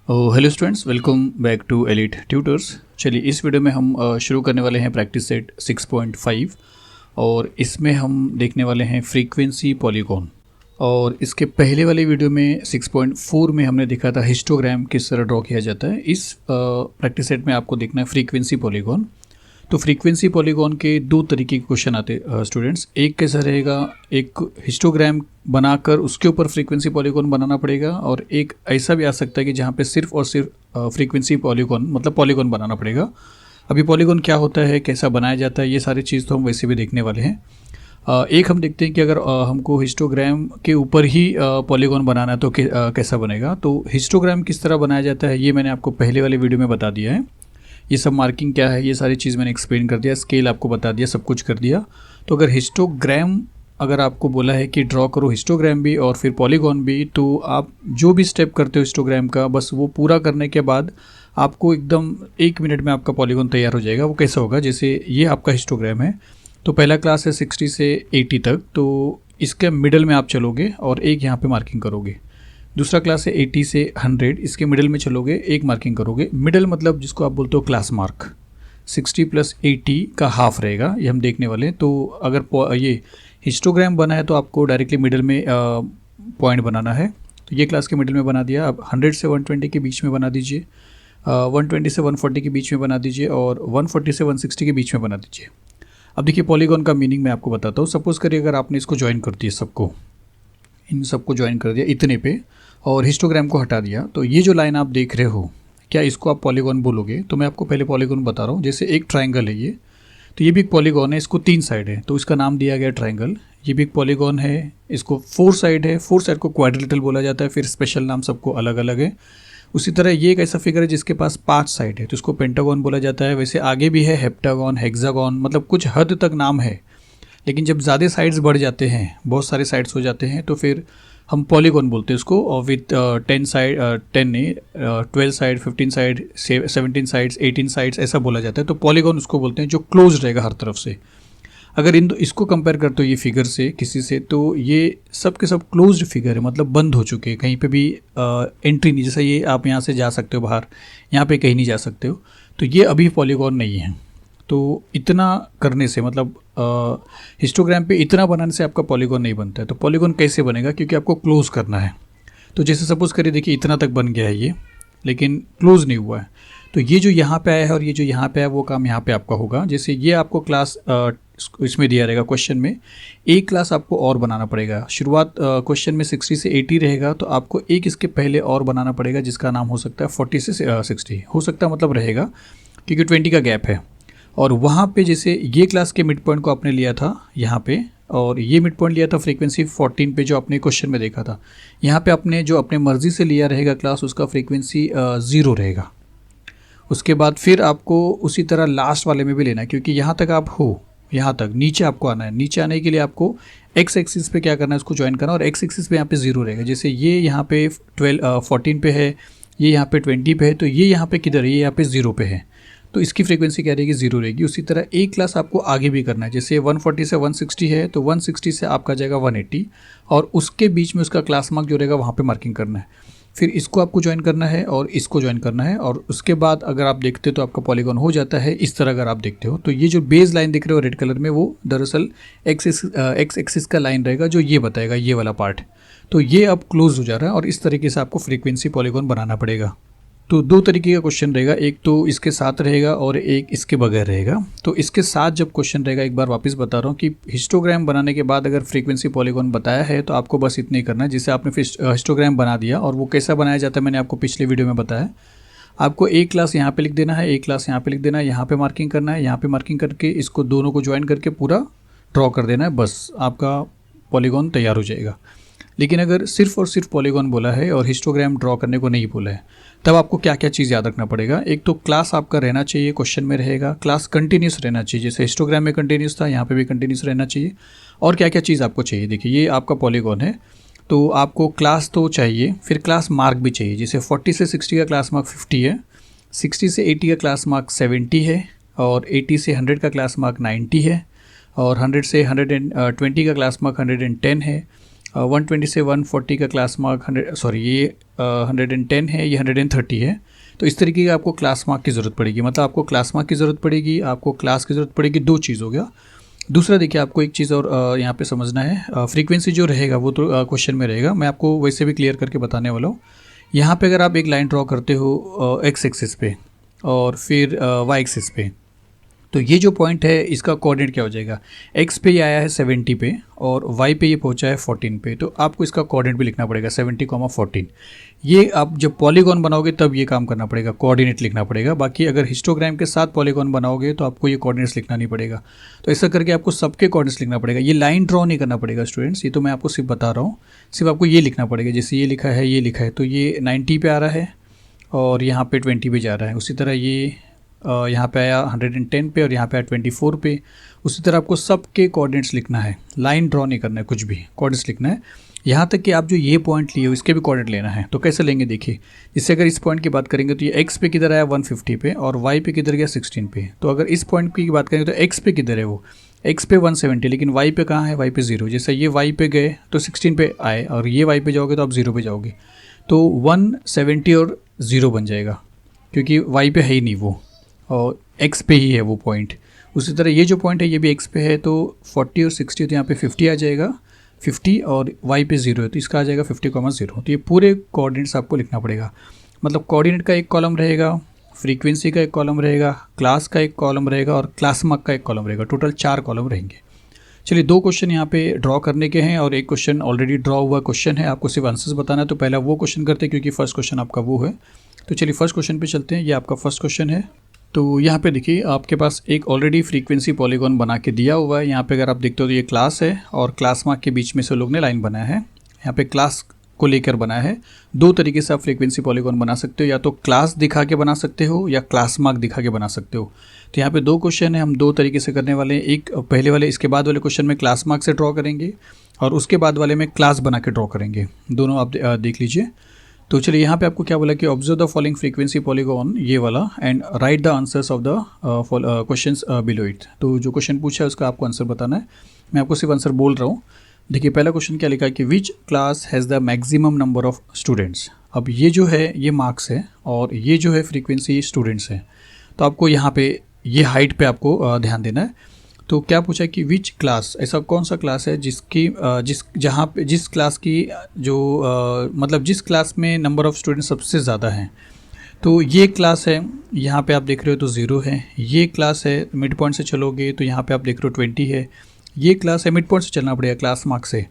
Hello students, welcome back to elite tutors. चलिए इस video में हम शुरू करने वाले हैं प्रैक्टिस सेट 6.5 और इसमें हम देखने वाले हैं फ्रीक्वेंसी पॉलीगॉन। और इसके पहले वाले वीडियो में 6.4 में हमने देखा था हिस्टोग्राम किस तरह ड्रॉ किया जाता है। इस प्रैक्टिस सेट में आपको देखना है फ्रीक्वेंसी पॉलीगॉन। तो फ्रीक्वेंसी पॉलीगॉन के दो तरीके के क्वेश्चन आते स्टूडेंट्स। एक कैसा रहेगा, एक हिस्टोग्राम बनाकर उसके ऊपर फ्रीक्वेंसी पॉलीगॉन बनाना पड़ेगा, और एक ऐसा भी आ सकता है कि जहाँ पे सिर्फ और सिर्फ फ्रीक्वेंसी पॉलीगॉन मतलब पॉलीगॉन बनाना पड़ेगा। अभी पॉलीगॉन क्या होता है, कैसा बनाया जाता है, ये सारी चीज़ तो हम वैसे भी देखने वाले हैं। एक हम देखते हैं कि अगर हमको हिस्टोग्राम के ऊपर ही पॉलीगॉन बनाना है तो कैसा बनेगा। तो हिस्टोग्राम किस तरह बनाया जाता है ये मैंने आपको पहले वाले वीडियो में बता दिया है। ये सब मार्किंग क्या है, ये सारी चीज़ मैंने एक्सप्लेन कर दिया, स्केल आपको बता दिया, सब कुछ कर दिया। तो अगर हिस्टोग्राम अगर आपको बोला है कि ड्रॉ करो हिस्टोग्राम भी और फिर पॉलीगॉन भी, तो आप जो भी स्टेप करते हो हिस्टोग्राम का, बस वो पूरा करने के बाद आपको एकदम 1 मिनट में आपका पॉलीगॉन तैयार हो जाएगा। वो कैसा होगा, जैसे ये आपका हिस्टोग्राम है, तो पहला क्लास है 60 से 80 तक, तो इसके मिडल में आप चलोगे और एक यहाँ पे मार्किंग करोगे। दूसरा क्लास है 80 से 100, इसके मिडल में चलोगे, एक मार्किंग करोगे। मिडल मतलब जिसको आप बोलते हो क्लास मार्क, 60 + 80 का हाफ रहेगा, ये हम देखने वाले हैं। तो अगर ये हिस्टोग्राम बना है तो आपको डायरेक्टली मिडल में पॉइंट बनाना है। तो ये क्लास के मिडल में बना दिया। अब 100 से 120 के बीच में बना दीजिए, 120 से 140 के बीच में बना दीजिए, और 140 से 160 के बीच में बना दीजिए। अब देखिए पॉलीगॉन का मीनिंग मैं आपको बताता हूँ। सपोज़ करिए अगर आपने इसको ज्वाइन कर दिया, सबको इन सबको ज्वाइन कर दिया इतने पे, और हिस्टोग्राम को हटा दिया, तो ये जो लाइन आप देख रहे हो, क्या इसको आप पॉलीगॉन बोलोगे? तो मैं आपको पहले पॉलीगॉन बता रहा हूँ। जैसे एक ट्रायंगल है ये, तो ये भी एक पॉलीगॉन है, इसको 3 साइड है तो इसका नाम दिया गया ट्रायंगल। ये भी एक पॉलीगॉन है, इसको 4 साइड है, 4 साइड को क्वाड्रिलेटरल बोला जाता है, फिर स्पेशल नाम सबको अलग अलग है। उसी तरह ये एक ऐसा फिगर है जिसके पास 5 साइड है, तो इसको पेंटागॉन बोला जाता है। वैसे आगे भी है हेप्टागॉन, हेक्सागॉन, मतलब कुछ हद तक नाम है, लेकिन जब ज़्यादा साइड्स बढ़ जाते हैं, बहुत सारे साइड्स हो जाते हैं, तो फिर हम पॉलीगॉन बोलते हैं उसको। और with 10 side 12 side, 15 side, 17 sides, 18 sides, ऐसा बोला जाता है। तो पॉलीगॉन उसको बोलते हैं जो क्लोज रहेगा हर तरफ से। अगर इसको कंपेयर करते हो ये फिगर से किसी से, तो ये सब के सब क्लोज्ड फिगर है, मतलब बंद हो चुके हैं, कहीं पे भी एंट्री नहीं। जैसे ये आप यहाँ से जा सकते हो बाहर, यहाँ पे कहीं नहीं जा सकते हो, तो ये अभी पॉलीगॉन नहीं है। तो इतना करने से मतलब हिस्टोग्राम पे इतना बनाने से आपका पॉलीगॉन नहीं बनता है। तो पॉलीगॉन कैसे बनेगा, क्योंकि आपको क्लोज करना है। तो जैसे सपोज़ करिए, देखिए इतना तक बन गया है ये, लेकिन क्लोज नहीं हुआ है। तो ये जो यहाँ पे आया है और ये जो यहाँ पे आया, वो काम यहाँ पे आपका होगा। जैसे ये आपको क्लास इसमें दिया रहेगा क्वेश्चन में, एक क्लास आपको और बनाना पड़ेगा। शुरुआत क्वेश्चन में 60 से 80 रहेगा, तो आपको एक इसके पहले और बनाना पड़ेगा, जिसका नाम हो सकता है 40 से 60 हो सकता है, मतलब रहेगा, क्योंकि 20 का गैप है। और वहाँ पे जैसे ये क्लास के मिड पॉइंट को आपने लिया था यहाँ पे, और ये मिड पॉइंट लिया था फ्रीक्वेंसी 14 पे, जो आपने क्वेश्चन में देखा था। यहाँ पे आपने जो अपने मर्ज़ी से लिया रहेगा क्लास, उसका फ्रीक्वेंसी 0 रहेगा। उसके बाद फिर आपको उसी तरह लास्ट वाले में भी लेना है, क्योंकि यहाँ तक आप हो, यहाँ तक नीचे आपको आना है। नीचे आने के लिए आपको एक्स एक्सिस पे क्या करना है, उसको ज्वाइन करना, और एक्स एक्सिस पे यहाँ पे 0 रहेगा। जैसे ये यहाँ पे 14 पे है, ये यहाँ पे 20 पे है, तो ये यहाँ पे किधर है, ये यहाँ पे 0 पे है, तो इसकी फ्रीक्वेंसी क्या रहेगी, 0 रहेगी। उसी तरह एक क्लास आपको आगे भी करना है। जैसे 140 से 160 है, तो 160 से आपका जाएगा 180, और उसके बीच में उसका क्लास मार्क जो रहेगा वहाँ पे मार्किंग करना है। फिर इसको आपको ज्वाइन करना है और इसको ज्वाइन करना है, और उसके बाद अगर आप देखते हो तो आपका पॉलीगॉन हो जाता है इस तरह। अगर आप देखते हो तो ये जो बेस लाइन दिख रहे हो रेड कलर में, वो दरअसल एक्स एक्सिस का लाइन रहेगा, जो ये बताएगा ये वाला पार्ट। तो ये अब क्लोज हो जा रहा है, और इस तरीके से आपको फ्रीक्वेंसी पॉलीगॉन बनाना पड़ेगा। तो 2 तरीके का क्वेश्चन रहेगा, एक तो इसके साथ रहेगा और एक इसके बगैर रहेगा। तो इसके साथ जब क्वेश्चन रहेगा, एक बार वापस बता रहा हूँ कि हिस्टोग्राम बनाने के बाद अगर फ्रीक्वेंसी पॉलीगॉन बताया है, तो आपको बस इतना ही करना है। जिसे आपने हिस्टोग्राम बना दिया, और वो कैसा बनाया जाता है मैंने आपको पिछले वीडियो में बताया। आपको एक क्लास यहाँ पे लिख देना है, एक क्लास यहाँ पे लिख देना है, यहाँ पे मार्किंग करना है, यहाँ पे मार्किंग करके इसको दोनों को ज्वाइन करके पूरा ड्रॉ कर देना है, बस आपका पॉलीगॉन तैयार हो जाएगा। लेकिन अगर सिर्फ और सिर्फ पॉलीगॉन बोला है और हिस्टोग्राम ड्रॉ करने को नहीं बोला है, तब आपको क्या क्या चीज़ याद रखना पड़ेगा। एक तो क्लास आपका रहना चाहिए, क्वेश्चन में रहेगा, क्लास कंटिन्यूस रहना चाहिए, जैसे हिस्टोग्राम में कंटिन्यूस था, यहाँ पे भी कंटिन्यूस रहना चाहिए। और क्या क्या चीज़ आपको चाहिए, देखिए ये आपका पॉलीगॉन है, तो आपको क्लास तो चाहिए, फिर क्लास मार्क भी चाहिए। जैसे 40 से 60 का क्लास मार्क 50 है, 60 से 80 का क्लास मार्क 70 है, और 80 से 100 का क्लास मार्क 90 है, और 100 से 120 का क्लास मार्क 110 है, 120 से 140 का क्लास मार्क 110 है, ये 130 है। तो इस तरीके का आपको क्लास मार्क की ज़रूरत पड़ेगी, मतलब आपको क्लास मार्क की ज़रूरत पड़ेगी, आपको क्लास की ज़रूरत पड़ेगी, दो चीज़ हो गया। दूसरा देखिए, आपको एक चीज़ और यहाँ पे समझना है, फ्रीक्वेंसी जो रहेगा वो तो क्वेश्चन में रहेगा, मैं आपको वैसे भी क्लियर करके बताने वाला हूँ। यहाँ पे अगर आप एक लाइन ड्रॉ करते हो एक्स एक्सिस पे और फिर वाई एक्सिस पे, तो ये जो पॉइंट है इसका कोऑर्डिनेट क्या हो जाएगा, एक्स पे ये आया है 70 पे और वाई पे ये पहुंचा है 14 पे, तो आपको इसका कोऑर्डिनेट भी लिखना पड़ेगा 70,14। ये आप जब पॉलीगॉन बनाओगे तब ये काम करना पड़ेगा, कोऑर्डिनेट लिखना पड़ेगा। बाकी अगर हिस्टोग्राम के साथ पॉलीगॉन बनाओगे तो आपको ये कोऑर्डिनेट्स लिखना नहीं पड़ेगा। तो ऐसा करके आपको सबके कोऑर्डिनेट्स लिखना पड़ेगा, ये लाइन ड्रॉ नहीं करना पड़ेगा स्टूडेंट्स, ये तो मैं आपको सिर्फ बता रहा हूँ। सिर्फ आपको ये लिखना पड़ेगा, जैसे ये लिखा है, ये लिखा है, तो ये 90 पे आ रहा है और यहाँ पे 20 पे जा रहा है। उसी तरह ये यहाँ पे आया 110 पे और यहाँ पे आया 24 पे। उसी तरह आपको सबके कोऑर्डिनेट्स लिखना है, लाइन ड्रॉ नहीं करना है, कुछ भी कोऑर्डिनेट्स लिखना है। यहाँ तक कि आप जो ये पॉइंट लिए हो इसके भी कोऑर्डिनेट लेना है। तो कैसे लेंगे देखिए, इससे अगर इस पॉइंट की बात करेंगे तो ये एक्स पे किधर आया 150 पे और वाई पे किधर गया 16 पे। तो अगर इस पॉइंट की बात करेंगे तो एक्स पे किधर है, वो एक्स पे 170, लेकिन वाई पे कहाँ है, वाई पे 0। जैसे ये वाई पे गए तो 16 पे आए और ये वाई पे जाओगे तो आप 0 पे जाओगे, तो 170 और 0 बन जाएगा क्योंकि वाई पे है ही नहीं वो और एक्स पे ही है वो पॉइंट। उसी तरह ये जो पॉइंट है ये भी एक्स पे है, तो 40 और 60 तो यहाँ पे 50 आ जाएगा, 50 और वाई पे 0 है तो इसका आ जाएगा 50,0। तो ये पूरे कोऑर्डिनेट्स आपको लिखना पड़ेगा। मतलब कोऑर्डिनेट का एक कॉलम रहेगा, फ्रीक्वेंसी का एक कॉलम रहेगा, क्लास का एक कॉलम रहेगा और क्लास मार्क का एक कॉलम रहेगा। टोटल 4 कॉलम रहेंगे। चलिए 2 क्वेश्चन यहाँ पे ड्रॉ करने के हैं और एक क्वेश्चन ऑलरेडी ड्रॉ हुआ क्वेश्चन है, आपको सिर्फ आंसर्स बताना है। तो पहला वो क्वेश्चन करते हैं क्योंकि फर्स्ट क्वेश्चन आपका वो है। तो चलिए फर्स्ट क्वेश्चन पे चलते हैं, ये आपका फर्स्ट क्वेश्चन है। तो यहाँ पे देखिए आपके पास एक ऑलरेडी फ्रीक्वेंसी पॉलीगॉन बना के दिया हुआ है। यहाँ पे अगर आप देखते हो तो ये क्लास है और क्लास मार्क के बीच में से लोग ने लाइन बनाया है। यहाँ पे क्लास को लेकर बनाया है। 2 तरीके से आप फ्रीक्वेंसी पॉलीगॉन बना सकते हो, या तो क्लास दिखा के बना सकते हो या क्लास मार्क दिखा के बना सकते हो। तो यहाँ पे 2 क्वेश्चन है, हम 2 तरीके से करने वाले हैं। एक पहले वाले, इसके बाद वाले क्वेश्चन में क्लास मार्क से ड्रॉ करेंगे और उसके बाद वाले में क्लास बना के ड्रॉ करेंगे। दोनों आप देख लीजिए। तो चलिए यहाँ पे आपको क्या बोला कि observe the following frequency polygon, ये वाला, and right the answers of the questions below it. तो जो क्वेश्चन पूछा है उसका आपको आंसर बताना है। मैं आपको सिर्फ आंसर बोल रहा हूँ। देखिए पहला क्वेश्चन क्या लिखा है कि which class has the maximum number of students. अब ये जो है ये मार्क्स है और ये जो है फ्रीक्वेंसी स्टूडेंट्स है। तो आपको यहाँ पे ये हाइट पे आपको ध्यान देना है। तो क्या पूछा कि विच क्लास, ऐसा कौन सा क्लास है जिसकी जहाँ पे जिस क्लास की जो मतलब जिस क्लास में नंबर ऑफ़ स्टूडेंट सबसे ज़्यादा हैं। तो ये क्लास है, यहाँ पे आप देख रहे हो तो 0 है। ये क्लास है, मिड पॉइंट से चलोगे तो यहाँ पे आप देख रहे हो 20 है। ये क्लास है, मिड पॉइंट से चलना पड़ेगा, क्लास मार्क से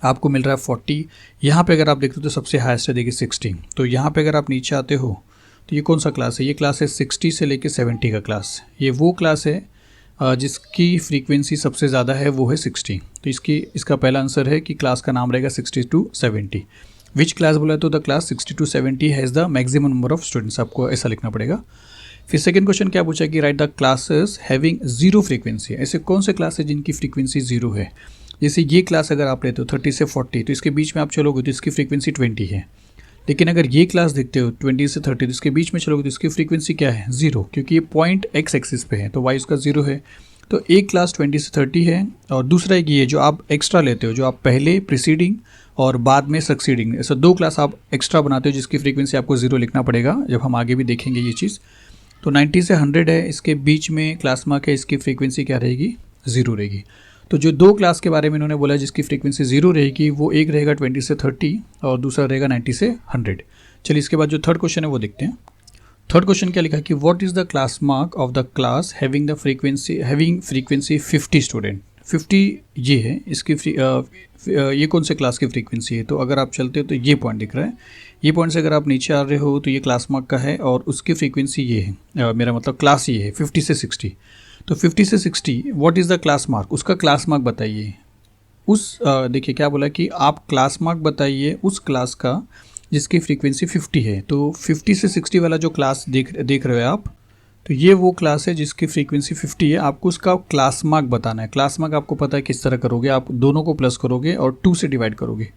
आपको मिल रहा है 40। यहाँ पे अगर आप देख रहे हो तो सबसे हाईएस्ट है देखिए 60। तो यहाँ पे अगर आप नीचे आते हो तो ये कौन सा क्लास है, ये क्लास है 60 से लेके 70 का क्लास। ये वो क्लास है जिसकी फ्रीक्वेंसी सबसे ज़्यादा है, वो है 60। तो इसका पहला आंसर है कि क्लास का नाम रहेगा 60 to 70। विच क्लास बोला तो the class 60 to 70 has the maximum number of students, आपको ऐसा लिखना पड़ेगा। फिर सेकंड क्वेश्चन क्या पूछा कि write the classes having 0 frequency. ऐसे कौन से क्लास है जिनकी फ्रीक्वेंसी 0 है। जैसे ये क्लास अगर आप लेते हो 30 से 40, तो इसके बीच में आप चलोगे तो इसकी फ्रीक्वेंसी 20 है। लेकिन अगर ये क्लास देखते हो 20 से 30, तो इसके बीच में चलोगे तो इसकी फ्रीक्वेंसी क्या है, 0, क्योंकि ये पॉइंट एक्स एक्सिस पे है तो वाई उसका 0 है। तो एक क्लास 20 से 30 है और दूसरा एक ये जो आप एक्स्ट्रा लेते हो, जो आप पहले प्रीसीडिंग और बाद में सक्सीडिंग, ऐसा 2 क्लास आप एक्स्ट्रा बनाते हो जिसकी फ्रीक्वेंसी आपको 0 लिखना पड़ेगा, जब हम आगे भी देखेंगे ये चीज़। तो 90 से 100 है, इसके बीच में क्लास मार्क है, इसकी फ्रीक्वेंसी क्या रहेगी, 0 रहेगी। तो जो 2 क्लास के बारे में इन्होंने बोला जिसकी फ्रीक्वेंसी 0 रहेगी, वो एक रहेगा 20 से 30 और दूसरा रहेगा 90 से 100। चलिए इसके बाद जो थर्ड क्वेश्चन है वो देखते हैं। थर्ड क्वेश्चन क्या लिखा है कि what is the class mark of the class having frequency 50 student. 50 ये है, इसकी ये कौन से क्लास की फ्रीक्वेंसी है। तो अगर आप चलते हो तो ये पॉइंट दिख रहा है, ये पॉइंट से अगर आप नीचे आ रहे हो तो ये क्लास मार्क का है और उसकी फ्रीक्वेंसी ये है, मेरा मतलब क्लास ये है 50 से 60। तो 50 से 60 what is the class mark, उसका क्लास मार्क बताइए। देखिए क्या बोला कि आप क्लास मार्क बताइए उस क्लास का जिसकी फ्रीक्वेंसी 50 है। तो 50 से 60 वाला जो क्लास देख रहे हो आप, तो ये वो क्लास है जिसकी फ्रीक्वेंसी 50 है। आपको उसका क्लास मार्क बताना है। क्लास मार्क आपको पता है किस तरह करोगे, आप दोनों को प्लस करोगे और 2 से डिवाइड करोगे।